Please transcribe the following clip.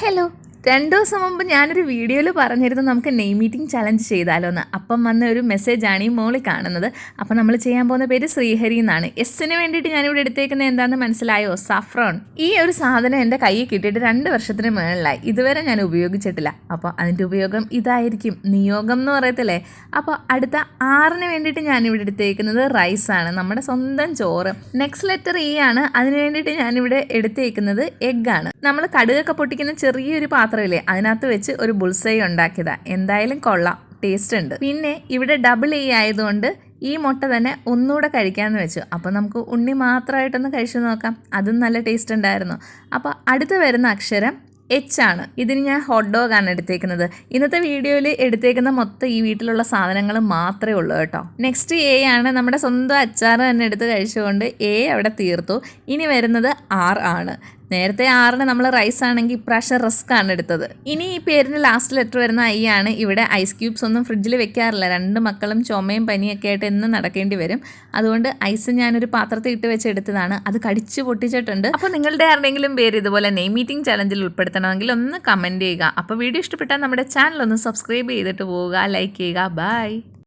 Hello. 2 ദിവസം മുമ്പ് ഞാനൊരു വീഡിയോയിൽ പറഞ്ഞിരുന്നു നമുക്ക് നെയിം മീറ്റിംഗ് ചലഞ്ച് ചെയ്താലോ എന്ന്. അപ്പം വന്ന ഒരു മെസ്സേജാണ് ഈ മോളിൽ കാണുന്നത്. അപ്പം നമ്മൾ ചെയ്യാൻ പോകുന്ന പേര് ശ്രീഹരി എന്നാണ്. എസ്സിന് വേണ്ടിയിട്ട് ഞാനിവിടെ എടുത്തേക്കുന്നത് എന്താണെന്ന് മനസ്സിലായോ? സഫ്രോൺ. ഈ ഒരു സാധനം എൻ്റെ കയ്യിൽ കിട്ടിയിട്ട് 2 വർഷത്തിന് മുകളിലായി. ഇതുവരെ ഞാൻ ഉപയോഗിച്ചിട്ടില്ല. അപ്പോൾ അതിൻ്റെ ഉപയോഗം ഇതായിരിക്കും. നിയോഗം എന്ന് പറയത്തില്ലേ. അപ്പോൾ അടുത്ത 6-ന് വേണ്ടിയിട്ട് ഞാനിവിടെ എടുത്തേക്കുന്നത് റൈസാണ്, നമ്മുടെ സ്വന്തം ചോറ്. നെക്സ്റ്റ് ലെറ്റർ ഇ ആണ്. അതിന് വേണ്ടിയിട്ട് ഞാനിവിടെ എടുത്തേക്കുന്നത് എഗ്ഗാണ്. നമ്മൾ കടുകൊക്കെ പൊട്ടിക്കുന്ന ചെറിയൊരു പാത്രമില്ലേ, അതിനകത്ത് വെച്ച് ഒരു ബുൾസൈ ഉണ്ടാക്കിയതാ. എന്തായാലും കൊള്ളാം, ടേസ്റ്റ് ഉണ്ട്. പിന്നെ ഇവിടെ ഡബിൾ ഇ ആയതുകൊണ്ട് ഈ മുട്ട തന്നെ ഒന്നുകൂടെ കഴിക്കാമെന്ന് വെച്ചു. അപ്പോൾ നമുക്ക് ഉണ്ണി മാത്രമായിട്ടൊന്ന് കഴിച്ചു നോക്കാം. അതും നല്ല ടേസ്റ്റ് ഉണ്ടായിരുന്നു. അപ്പോൾ അടുത്ത് വരുന്ന അക്ഷരം എച്ച് ആണ്. ഇതിന് ഞാൻ ഹോട്ട് ഡോഗ് ആണ് എടുത്തേക്കുന്നത്. ഇന്നത്തെ വീഡിയോയിൽ എടുത്തേക്കുന്ന മൊത്തം ഈ വീട്ടിലുള്ള സാധനങ്ങൾ മാത്രമേ ഉള്ളൂ കേട്ടോ. നെക്സ്റ്റ് എ ആണ്. നമ്മുടെ സ്വന്തം അച്ചാർ തന്നെ എടുത്ത് കഴിച്ചുകൊണ്ട് എ അവിടെ തീർത്തു. ഇനി വരുന്നത് ആർ ആണ്. നേരത്തെ 6-ന് നമ്മൾ റൈസ് ആണെങ്കിൽ ഇപ്രാവശ്യം റസ്ക് ആണ് എടുത്തത്. ഇനി ഈ പേരിന് ലാസ്റ്റ് ലെറ്റർ വരുന്ന ഐ ആണ്. ഇവിടെ ഐസ് ക്യൂബ്സ് ഒന്നും ഫ്രിഡ്ജിൽ വെക്കാറില്ല. 2 മക്കളും ചുമയും പനിയൊക്കെ ആയിട്ട് എന്നും നടക്കേണ്ടി വരും. അതുകൊണ്ട് ഐസ് ഞാനൊരു പാത്രത്തിൽ ഇട്ട് വെച്ച് എടുത്തതാണ്. അത് കടിച്ചു പൊട്ടിച്ചിട്ടുണ്ട്. അപ്പോൾ നിങ്ങളുടെ ആരുടെയെങ്കിലും പേര് ഇതുപോലെ നെയിം മീറ്റിംഗ് ചലഞ്ചിൽ ഉൾപ്പെടുത്തണമെങ്കിൽ ഒന്ന് കമൻറ്റ് ചെയ്യുക. അപ്പോൾ വീഡിയോ ഇഷ്ടപ്പെട്ടാൽ നമ്മുടെ ചാനൽ ഒന്ന് സബ്സ്ക്രൈബ് ചെയ്തിട്ട് പോവുക, ലൈക്ക് ചെയ്യുക. ബൈ.